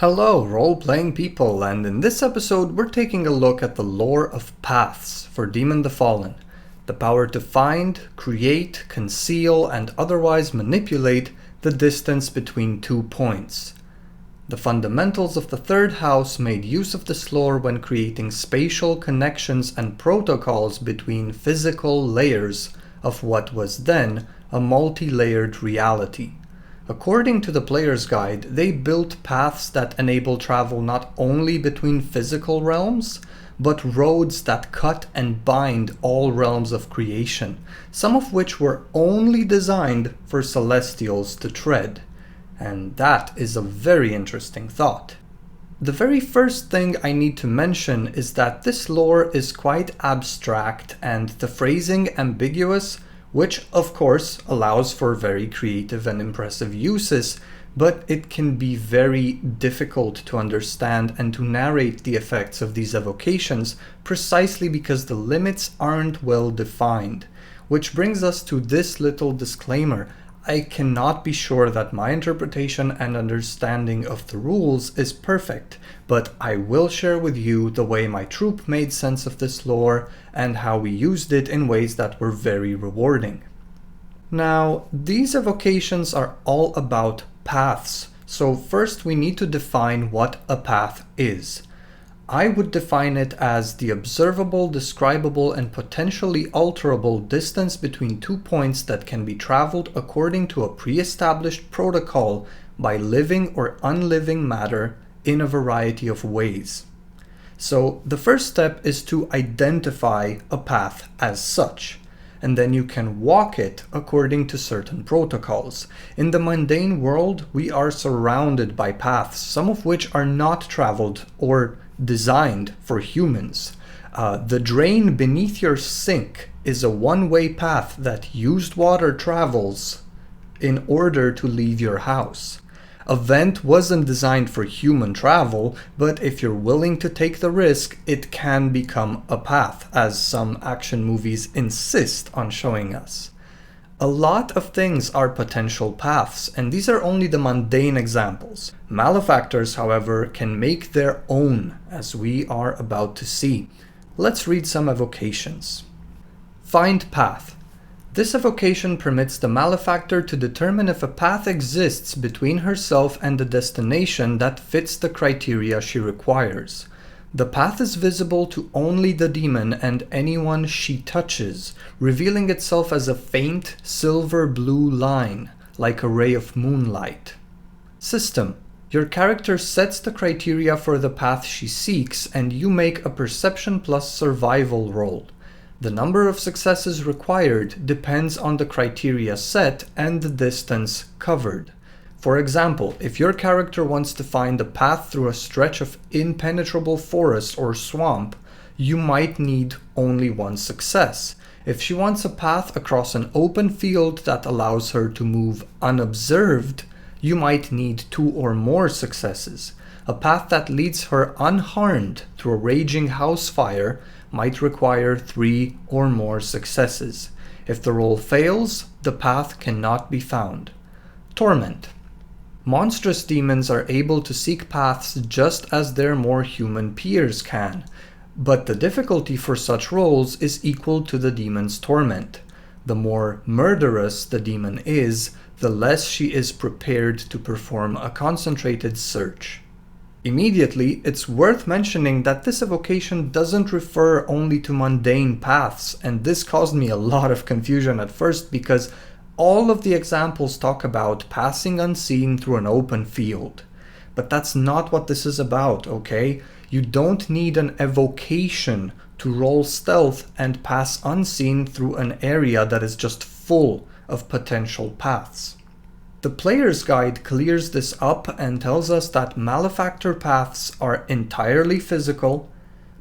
Hello, role-playing people, and in this episode we're taking a look at the lore of paths for Demon the Fallen, the power to find, create, conceal, and otherwise manipulate the distance between 2 points. The fundamentals of the third house made use of this lore when creating spatial connections and protocols between physical layers of what was then a multi-layered reality. According to the player's guide, they built paths that enable travel not only between physical realms, but roads that cut and bind all realms of creation, some of which were only designed for celestials to tread. And that is a very interesting thought. The very first thing I need to mention is that this lore is quite abstract and the phrasing ambiguous, which of course allows for very creative and impressive uses, but it can be very difficult to understand and to narrate the effects of these evocations precisely because the limits aren't well defined. Which brings us to this little disclaimer. I cannot be sure that my interpretation and understanding of the rules is perfect, but I will share with you the way my troupe made sense of this lore and how we used it in ways that were very rewarding. Now, these evocations are all about paths, so first we need to define what a path is. I would define it as the observable, describable, and potentially alterable distance between 2 points that can be traveled according to a pre-established protocol by living or unliving matter in a variety of ways. So the first step is to identify a path as such, and then you can walk it according to certain protocols. In the mundane world, we are surrounded by paths, some of which are not traveled or designed for humans. The drain beneath your sink is a one-way path that used water travels in order to leave your house. A vent wasn't designed for human travel, but if you're willing to take the risk, it can become a path, as some action movies insist on showing us. A lot of things are potential paths, and these are only the mundane examples. Malefactors, however, can make their own, as we are about to see. Let's read some evocations. Find path. This evocation permits the malefactor to determine if a path exists between herself and the destination that fits the criteria she requires. The path is visible to only the demon and anyone she touches, revealing itself as a faint silver-blue line, like a ray of moonlight. System. Your character sets the criteria for the path she seeks, and you make a perception plus survival roll. The number of successes required depends on the criteria set and the distance covered. For example, if your character wants to find a path through a stretch of impenetrable forest or swamp, you might need only 1 success. If she wants a path across an open field that allows her to move unobserved, you might need 2 or more successes. A path that leads her unharmed through a raging house fire might require 3 or more successes. If the roll fails, the path cannot be found. Torment. Monstrous demons are able to seek paths just as their more human peers can, but the difficulty for such rolls is equal to the demon's torment. The more murderous the demon is, the less she is prepared to perform a concentrated search. Immediately, it's worth mentioning that this evocation doesn't refer only to mundane paths, and this caused me a lot of confusion at first because all of the examples talk about passing unseen through an open field. But that's not what this is about, okay? You don't need an evocation to roll stealth and pass unseen through an area that is just full of potential paths. The player's guide clears this up and tells us that malefactor paths are entirely physical,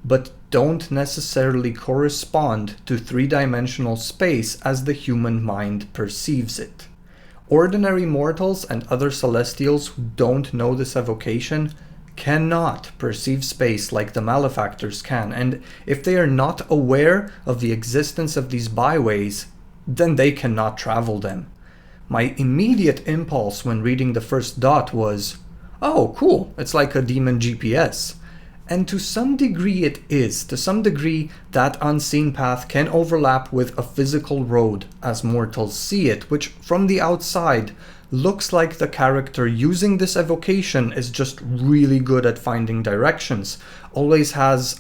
but don't necessarily correspond to 3-dimensional space as the human mind perceives it. Ordinary mortals and other celestials who don't know this evocation cannot perceive space like the malefactors can, and if they are not aware of the existence of these byways, then they cannot travel them. My immediate impulse when reading the first dot was, Oh, cool, it's like a demon GPS. And to some degree it is. To some degree, that unseen path can overlap with a physical road as mortals see it, which from the outside looks like the character using this evocation is just really good at finding directions. Always has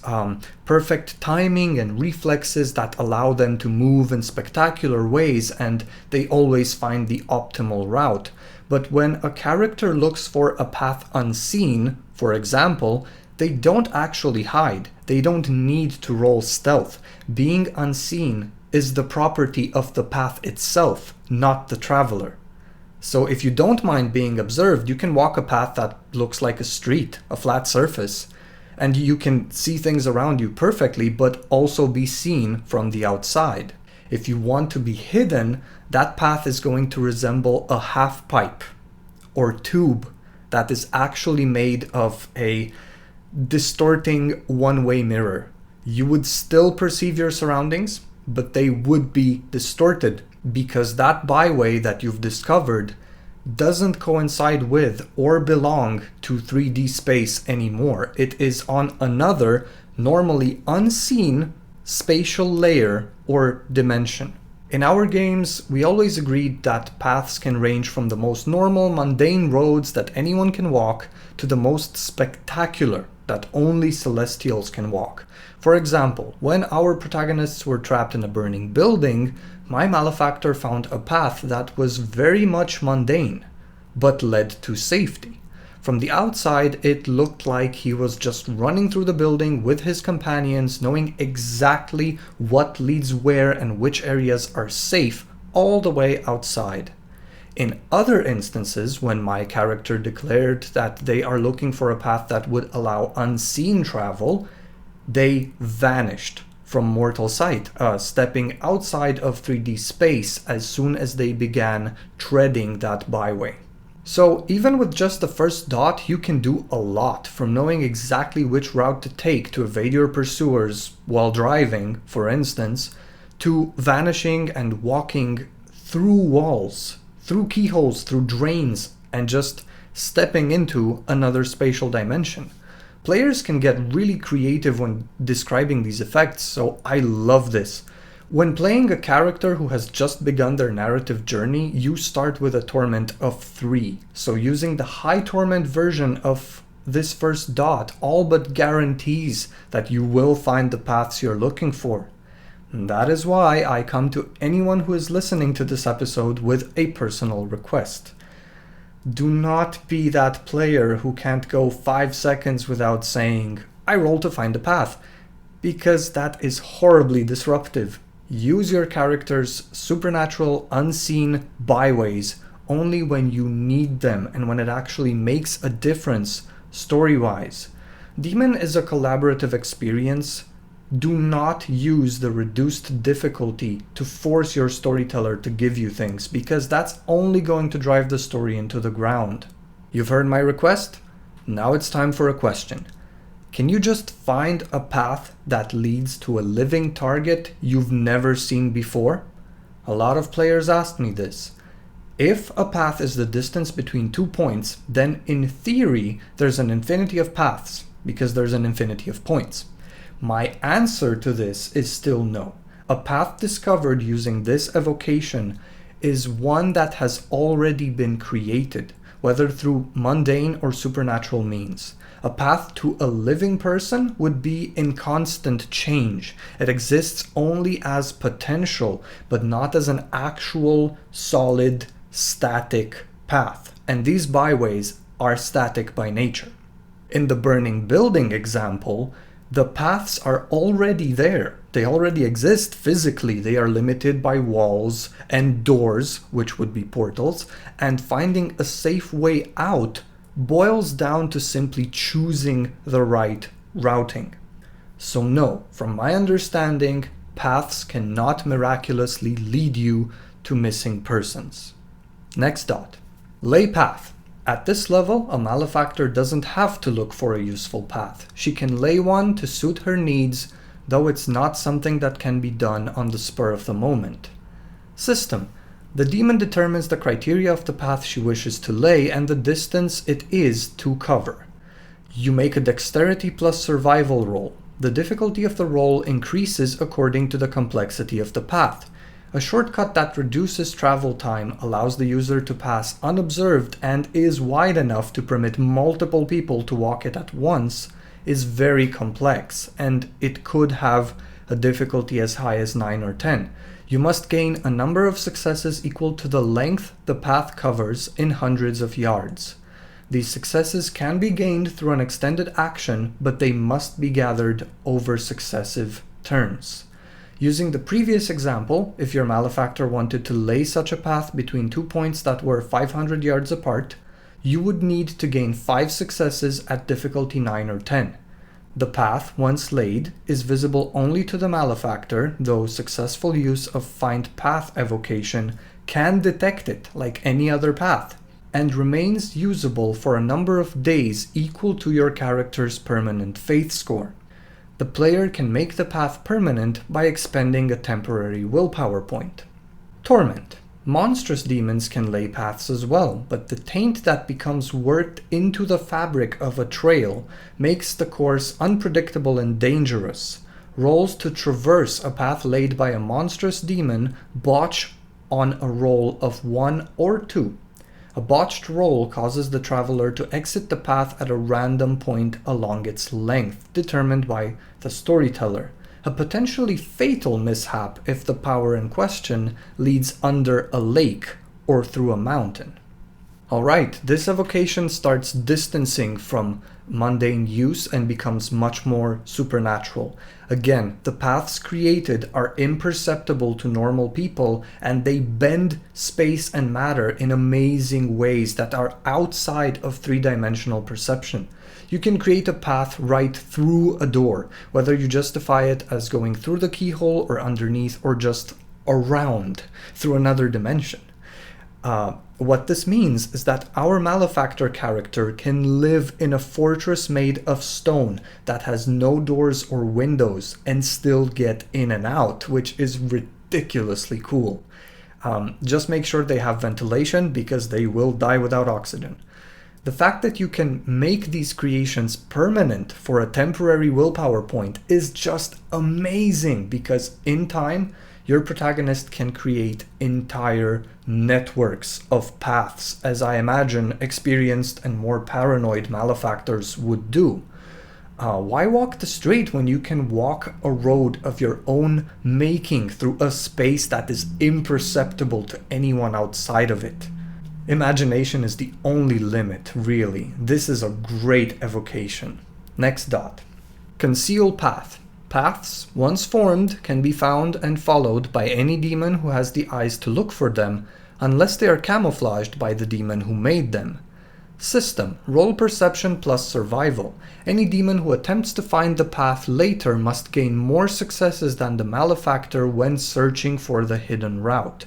perfect timing and reflexes that allow them to move in spectacular ways, and they always find the optimal route. But when a character looks for a path unseen, for example, they don't actually hide. They don't need to roll stealth. Being unseen is the property of the path itself, not the traveler. So if you don't mind being observed, you can walk a path that looks like a street, a flat surface, and you can see things around you perfectly, but also be seen from the outside. If you want to be hidden, that path is going to resemble a half pipe or tube that is actually made of a distorting one-way mirror. You would still perceive your surroundings, but they would be distorted because that byway that you've discovered doesn't coincide with or belong to 3D space anymore. It is on another, normally unseen, spatial layer or dimension. In our games, we always agreed that paths can range from the most normal, mundane roads that anyone can walk to the most spectacular that only Celestials can walk. For example, when our protagonists were trapped in a burning building, my Malefactor found a path that was very much mundane, but led to safety. From the outside, it looked like he was just running through the building with his companions, knowing exactly what leads where and which areas are safe all the way outside. In other instances, when my character declared that they are looking for a path that would allow unseen travel, they vanished from mortal sight, stepping outside of 3D space as soon as they began treading that byway. So even with just the first dot, you can do a lot, from knowing exactly which route to take to evade your pursuers while driving, for instance, to vanishing and walking through walls, through keyholes, through drains, and just stepping into another spatial dimension. Players can get really creative when describing these effects, so I love this. When playing a character who has just begun their narrative journey, you start with a torment of 3. So using the high torment version of this first dot all but guarantees that you will find the paths you're looking for. And that is why I come to anyone who is listening to this episode with a personal request. Do not be that player who can't go 5 seconds without saying, "I roll to find a path," because that is horribly disruptive. Use your character's supernatural, unseen byways only when you need them and when it actually makes a difference story-wise. Demon is a collaborative experience. Do not use the reduced difficulty to force your storyteller to give you things, because that's only going to drive the story into the ground. You've heard my request? Now it's time for a question. Can you just find a path that leads to a living target you've never seen before? A lot of players asked me this. If a path is the distance between 2 points, then in theory there's an infinity of paths, because there's an infinity of points. My answer to this is still no. A path discovered using this evocation is one that has already been created, whether through mundane or supernatural means. A path to a living person would be in constant change. It exists only as potential, but not as an actual, solid, static path. And these byways are static by nature. In the burning building example, the paths are already there. They already exist physically. They are limited by walls and doors, which would be portals, and finding a safe way out boils down to simply choosing the right routing. So no, from my understanding, paths cannot miraculously lead you to missing persons. Next dot. Lay path. At this level, a Malefactor doesn't have to look for a useful path. She can lay one to suit her needs, though it's not something that can be done on the spur of the moment. System. The demon determines the criteria of the path she wishes to lay and the distance it is to cover. You make a dexterity plus survival roll. The difficulty of the roll increases according to the complexity of the path. A shortcut that reduces travel time allows the user to pass unobserved and is wide enough to permit multiple people to walk it at once is very complex, and it could have a difficulty as high as 9 or 10. You must gain a number of successes equal to the length the path covers in hundreds of yards. These successes can be gained through an extended action, but they must be gathered over successive turns. Using the previous example, if your Malefactor wanted to lay such a path between 2 points that were 500 yards apart, you would need to gain 5 successes at difficulty 9 or 10. The path, once laid, is visible only to the Malefactor, though successful use of Find Path Evocation can detect it like any other path, and remains usable for a number of days equal to your character's permanent faith score. The player can make the path permanent by expending a temporary willpower point. Torment. Monstrous demons can lay paths as well, but the taint that becomes worked into the fabric of a trail makes the course unpredictable and dangerous. Rolls to traverse a path laid by a monstrous demon botch on a roll of 1 or 2. A botched roll causes the traveler to exit the path at a random point along its length, determined by the storyteller. A potentially fatal mishap if the power in question leads under a lake or through a mountain. Alright, this evocation starts distancing from mundane use and becomes much more supernatural. Again, the paths created are imperceptible to normal people, and they bend space and matter in amazing ways that are outside of three-dimensional perception. You can create a path right through a door, whether you justify it as going through the keyhole or underneath or just around through another dimension. What this means is that our Malefactor character can live in a fortress made of stone that has no doors or windows and still get in and out, which is ridiculously cool. Just make sure they have ventilation, because they will die without oxygen. The fact that you can make these creations permanent for a temporary willpower point is just amazing, because in time, your protagonist can create entire networks of paths, as I imagine experienced and more paranoid Malefactors would do. Why walk the straight when you can walk a road of your own making through a space that is imperceptible to anyone outside of it? Imagination is the only limit, really. This is a great evocation. Next dot. Conceal Path. Paths, once formed, can be found and followed by any demon who has the eyes to look for them, unless they are camouflaged by the demon who made them. System. Roll perception plus survival. Any demon who attempts to find the path later must gain more successes than the Malefactor when searching for the hidden route.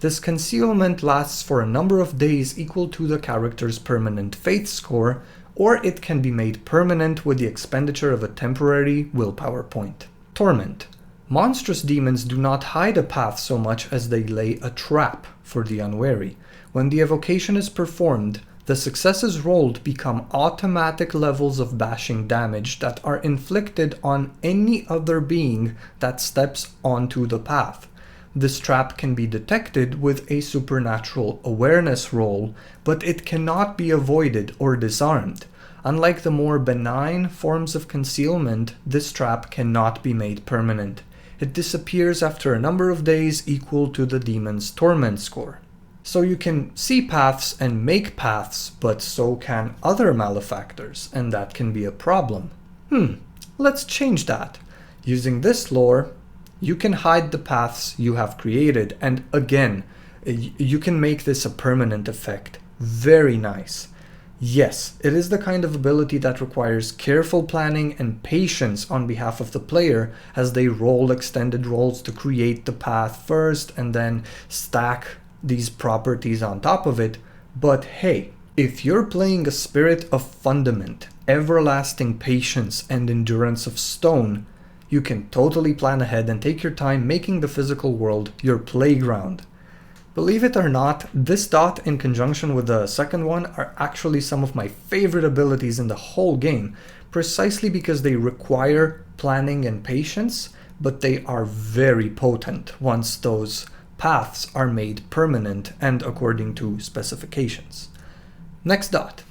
This concealment lasts for a number of days equal to the character's permanent faith score, or it can be made permanent with the expenditure of a temporary willpower point. Torment. Monstrous demons do not hide a path so much as they lay a trap for the unwary. When the evocation is performed, the successes rolled become automatic levels of bashing damage that are inflicted on any other being that steps onto the path. This trap can be detected with a supernatural awareness roll, but it cannot be avoided or disarmed. Unlike the more benign forms of concealment, this trap cannot be made permanent. It disappears after a number of days equal to the demon's torment score. So you can see paths and make paths, but so can other Malefactors, and that can be a problem. Let's change that. Using this lore, you can hide the paths you have created, and again, you can make this a permanent effect. Very nice. Yes, it is the kind of ability that requires careful planning and patience on behalf of the player as they roll extended rolls to create the path first and then stack these properties on top of it. But hey, if you're playing a spirit of fundament, everlasting patience, and endurance of stone, you can totally plan ahead and take your time making the physical world your playground. Believe it or not, this dot in conjunction with the second one are actually some of my favorite abilities in the whole game, precisely because they require planning and patience, but they are very potent once those paths are made permanent and according to specifications. Next dot.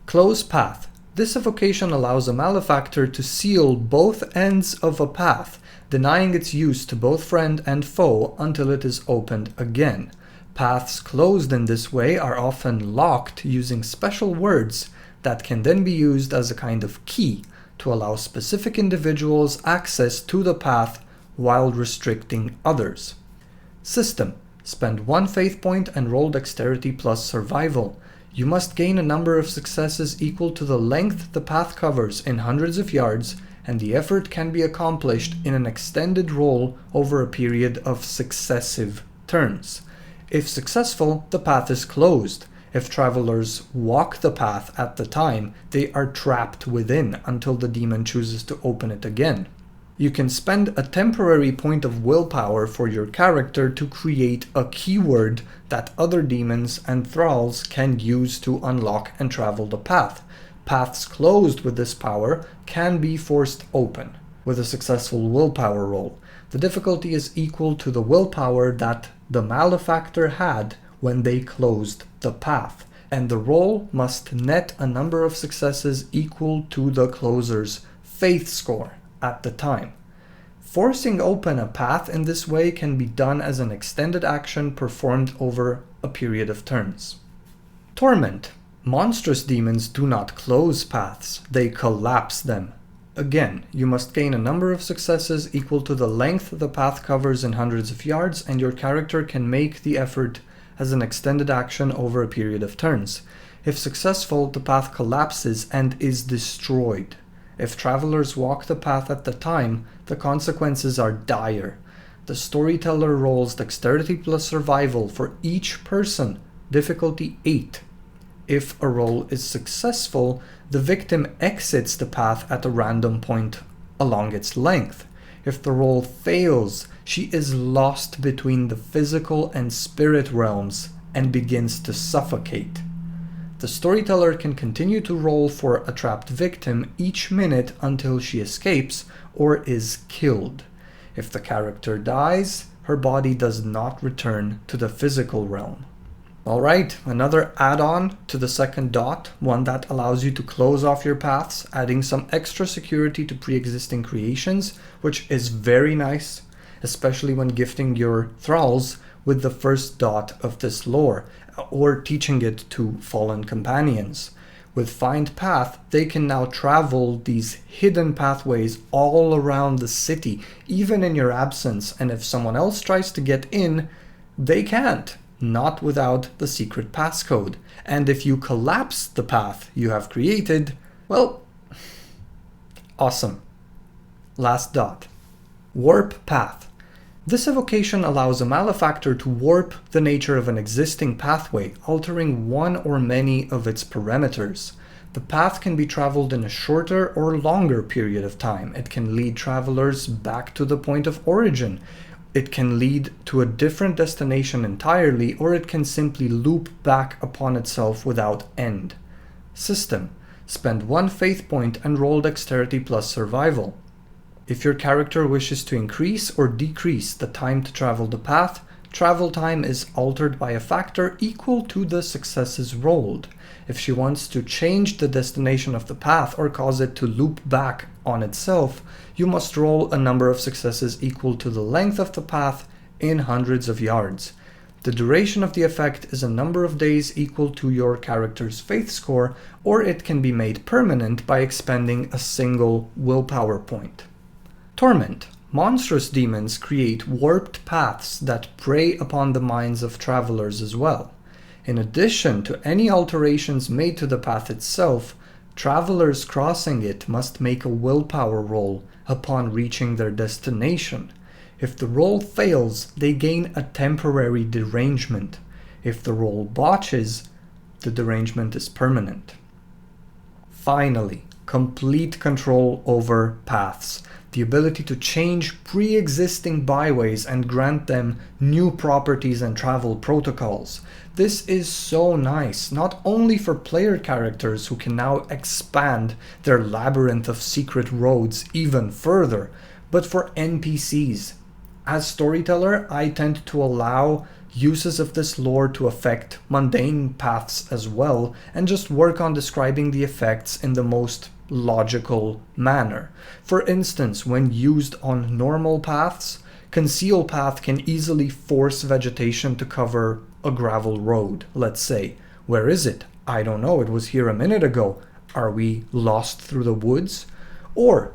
Close Path. This evocation allows a Malefactor to seal both ends of a path, denying its use to both friend and foe until it is opened again. Paths closed in this way are often locked using special words that can then be used as a kind of key to allow specific individuals access to the path while restricting others. System. Spend 1 faith point and roll dexterity plus survival. You must gain a number of successes equal to the length the path covers in hundreds of yards, and the effort can be accomplished in an extended roll over a period of successive turns. If successful, the path is closed. If travelers walk the path at the time, they are trapped within until the demon chooses to open it again. You can spend a temporary point of willpower for your character to create a keyword that other demons and thralls can use to unlock and travel the path. Paths closed with this power can be forced open with a successful willpower roll. The difficulty is equal to the willpower that the Malefactor had when they closed the path, and the roll must net a number of successes equal to the closer's faith score at the time. Forcing open a path in this way can be done as an extended action performed over a period of turns. Torment. Monstrous demons do not close paths, they collapse them. Again, you must gain a number of successes equal to the length the path covers in hundreds of yards, and your character can make the effort as an extended action over a period of turns. If successful, the path collapses and is destroyed. If travelers walk the path at the time, the consequences are dire. The storyteller rolls dexterity plus survival for each person, difficulty 8. If a roll is successful, the victim exits the path at a random point along its length. If the roll fails, she is lost between the physical and spirit realms and begins to suffocate. The storyteller can continue to roll for a trapped victim each minute until she escapes or is killed. If the character dies, her body does not return to the physical realm. Alright, another add-on to the second dot, one that allows you to close off your paths, adding some extra security to pre-existing creations, which is very nice, especially when gifting your thralls with the first dot of this lore, or teaching it to fallen companions. With Find Path, they can now travel these hidden pathways all around the city, even in your absence, and if someone else tries to get in, they can't. Not without the secret passcode. And if you collapse the path you have created, well, awesome. Last dot. Warp Path. This evocation allows a Malefactor to warp the nature of an existing pathway, altering one or many of its parameters. The path can be traveled in a shorter or longer period of time. It can lead travelers back to the point of origin. It can lead to a different destination entirely, or it can simply loop back upon itself without end. System. Spend 1 faith point and roll dexterity plus survival. If your character wishes to increase or decrease the time to travel the path, travel time is altered by a factor equal to the successes rolled. If she wants to change the destination of the path or cause it to loop back on itself, you must roll a number of successes equal to the length of the path in hundreds of yards. The duration of the effect is a number of days equal to your character's faith score, or it can be made permanent by expending a single willpower point. Torment. Monstrous demons create warped paths that prey upon the minds of travelers as well. In addition to any alterations made to the path itself, travelers crossing it must make a willpower roll upon reaching their destination. If the roll fails, they gain a temporary derangement. If the roll botches, the derangement is permanent. Finally, complete control over paths, the ability to change pre-existing byways and grant them new properties and travel protocols. This is so nice, not only for player characters who can now expand their labyrinth of secret roads even further, but for NPCs. As storyteller, I tend to allow uses of this lore to affect mundane paths as well, and just work on describing the effects in the most logical manner. For instance, when used on normal paths, Conceal Path can easily force vegetation to cover a gravel road, let's say. Where is it? I don't know, it was here a minute ago. Are we lost through the woods? Or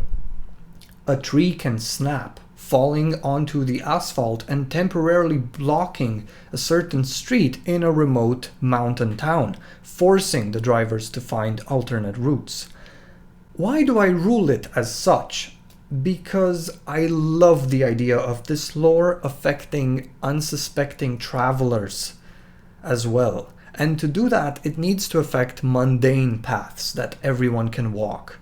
a tree can snap, falling onto the asphalt and temporarily blocking a certain street in a remote mountain town, forcing the drivers to find alternate routes. Why do I rule it as such? Because I love the idea of this lore affecting unsuspecting travelers as well. And to do that, it needs to affect mundane paths that everyone can walk.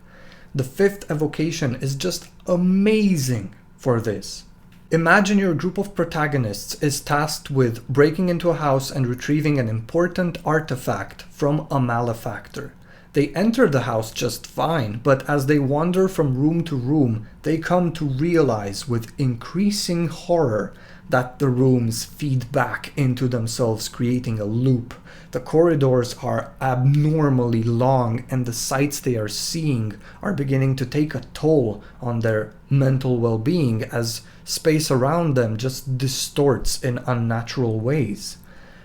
The 5th evocation is just amazing for this. Imagine your group of protagonists is tasked with breaking into a house and retrieving an important artifact from a malefactor. They enter the house just fine, but as they wander from room to room, they come to realize with increasing horror that the rooms feed back into themselves, creating a loop. The corridors are abnormally long, and the sights they are seeing are beginning to take a toll on their mental well-being as space around them just distorts in unnatural ways.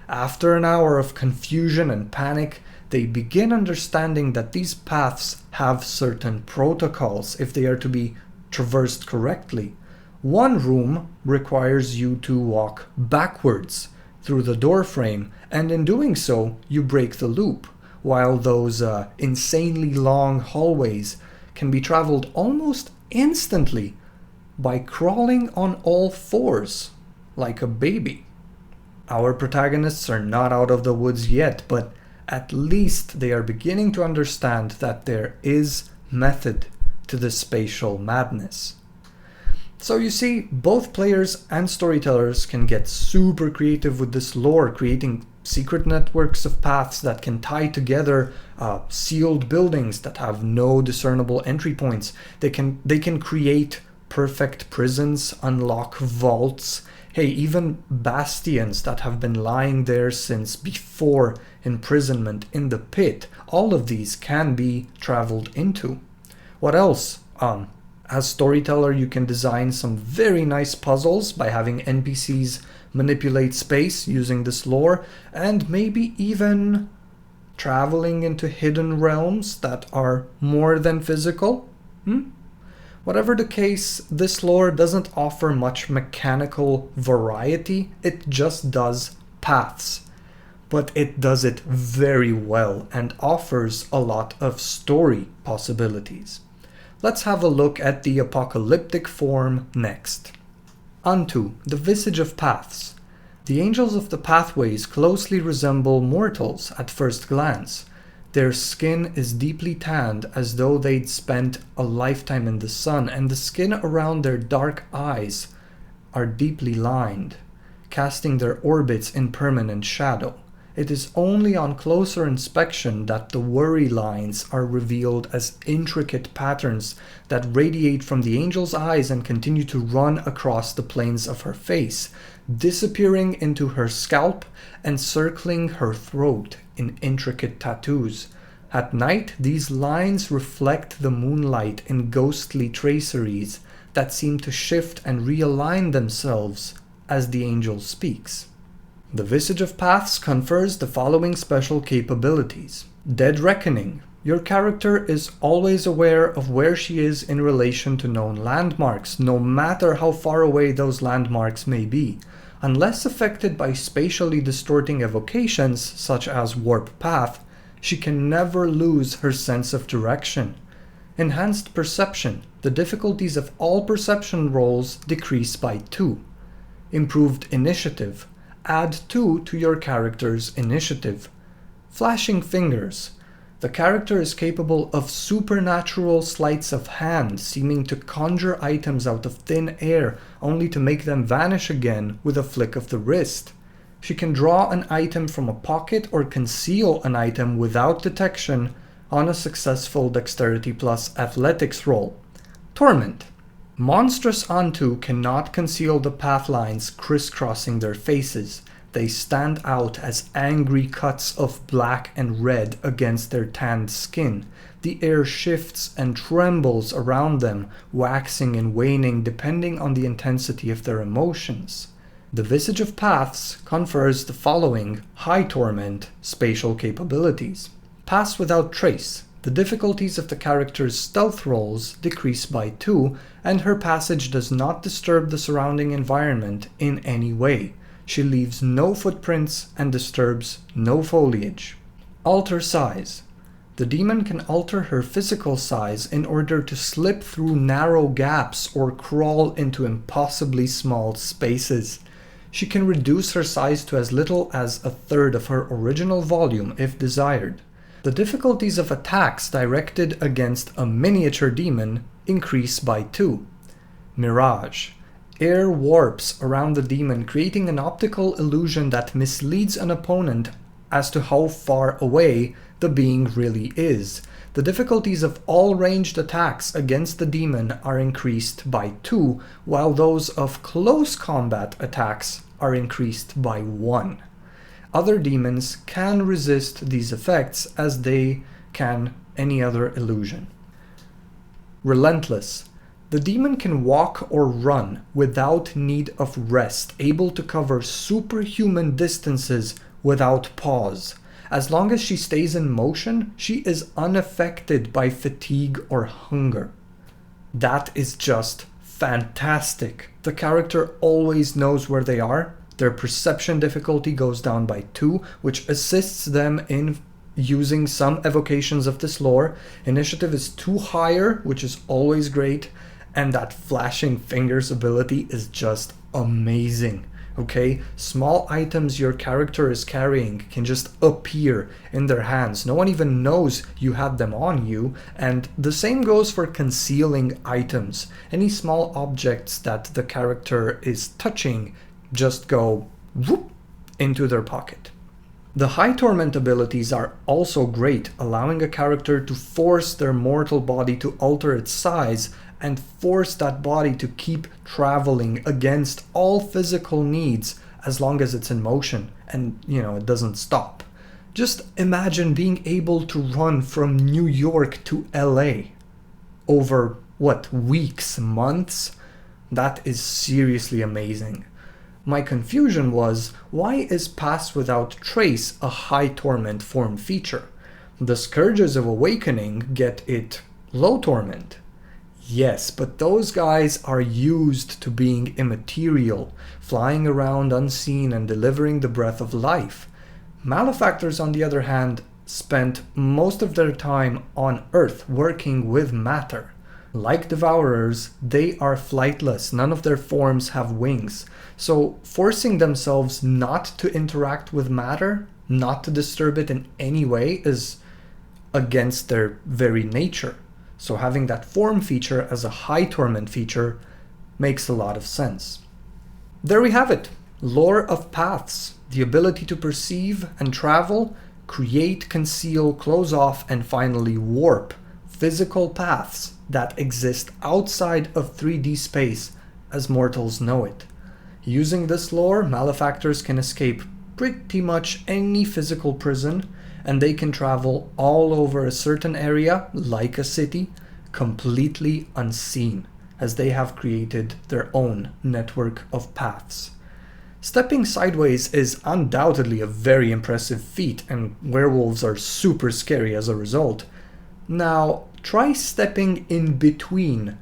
After an hour of confusion and panic, they begin understanding that these paths have certain protocols if they are to be traversed correctly. One room requires you to walk backwards through the doorframe, and in doing so, you break the loop, while those insanely long hallways can be traveled almost instantly by crawling on all fours, like a baby. Our protagonists are not out of the woods yet, but at least they are beginning to understand that there is method to the spatial madness. So you see, both players and storytellers can get super creative with this lore, creating secret networks of paths that can tie together sealed buildings that have no discernible entry points. They can create perfect prisons, unlock vaults, hey, even bastions that have been lying there since before imprisonment in the pit. All of these can be traveled into. What else? As storyteller, you can design some very nice puzzles by having NPCs manipulate space using this lore, and maybe even traveling into hidden realms that are more than physical. Whatever the case, this lore doesn't offer much mechanical variety, it just does paths. But it does it very well and offers a lot of story possibilities. Let's have a look at the apocalyptic form next. Unto the Visage of Paths. The angels of the pathways closely resemble mortals at first glance. Their skin is deeply tanned as though they'd spent a lifetime in the sun, and the skin around their dark eyes are deeply lined, casting their orbits in permanent shadow. It is only on closer inspection that the worry lines are revealed as intricate patterns that radiate from the angel's eyes and continue to run across the planes of her face, disappearing into her scalp and circling her throat in intricate tattoos. At night, these lines reflect the moonlight in ghostly traceries that seem to shift and realign themselves as the angel speaks. The Visage of Paths confers the following special capabilities. Dead Reckoning. Your character is always aware of where she is in relation to known landmarks, no matter how far away those landmarks may be. Unless affected by spatially distorting evocations, such as Warp Path, she can never lose her sense of direction. Enhanced Perception. The difficulties of all perception rolls decrease by 2. Improved Initiative. Add 2 to your character's initiative. Flashing Fingers. The character is capable of supernatural sleights of hand, seeming to conjure items out of thin air only to make them vanish again with a flick of the wrist. She can draw an item from a pocket or conceal an item without detection on a successful Dexterity plus Athletics roll. Torment. Monstrous Antu cannot conceal the path lines crisscrossing their faces. They stand out as angry cuts of black and red against their tanned skin. The air shifts and trembles around them, waxing and waning depending on the intensity of their emotions. The Visage of Paths confers the following high torment spatial capabilities. Pass without trace. The difficulties of the character's stealth rolls decrease by 2, and her passage does not disturb the surrounding environment in any way. She leaves no footprints and disturbs no foliage. Alter size. The demon can alter her physical size in order to slip through narrow gaps or crawl into impossibly small spaces. She can reduce her size to as little as a third of her original volume if desired. The difficulties of attacks directed against a miniature demon increase by 2. Mirage. Air warps around the demon, creating an optical illusion that misleads an opponent as to how far away the being really is. The difficulties of all ranged attacks against the demon are increased by 2, while those of close combat attacks are increased by 1. Other demons can resist these effects as they can any other illusion. Relentless. The demon can walk or run without need of rest, able to cover superhuman distances without pause. As long as she stays in motion, she is unaffected by fatigue or hunger. That is just fantastic. The character always knows where they are. Their perception difficulty goes down by 2, which assists them in using some evocations of this lore. Initiative is 2 higher, which is always great. And that flashing fingers ability is just amazing. Okay, small items your character is carrying can just appear in their hands. No one even knows you have them on you. And the same goes for concealing items. Any small objects that the character is touching just go whoop into their pocket. The high torment abilities are also great, allowing a character to force their mortal body to alter its size and force that body to keep traveling against all physical needs as long as it's in motion and, it doesn't stop. Just imagine being able to run from New York to LA over, weeks, months? That is seriously amazing. My confusion was, why is Pass Without Trace a high torment form feature? The Scourges of Awakening get it low torment. Yes, but those guys are used to being immaterial, flying around unseen and delivering the breath of life. Malefactors, on the other hand, spent most of their time on Earth working with matter. Like Devourers, they are flightless, none of their forms have wings. So forcing themselves not to interact with matter, not to disturb it in any way, is against their very nature. So having that form feature as a high torment feature makes a lot of sense. There we have it. Lore of Paths. The ability to perceive and travel, create, conceal, close off, and finally warp physical paths that exist outside of 3D space as mortals know it. Using this lore, malefactors can escape pretty much any physical prison, and they can travel all over a certain area, like a city, completely unseen, as they have created their own network of paths. Stepping sideways is undoubtedly a very impressive feat, and werewolves are super scary as a result. Now, try stepping in between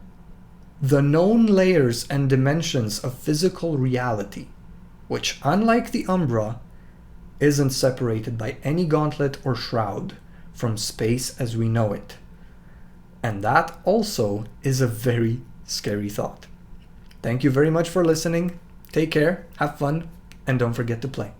the known layers and dimensions of physical reality, which, unlike the Umbra, isn't separated by any gauntlet or shroud from space as we know it. And that also is a very scary thought. Thank you very much for listening. Take care, have fun, and don't forget to play.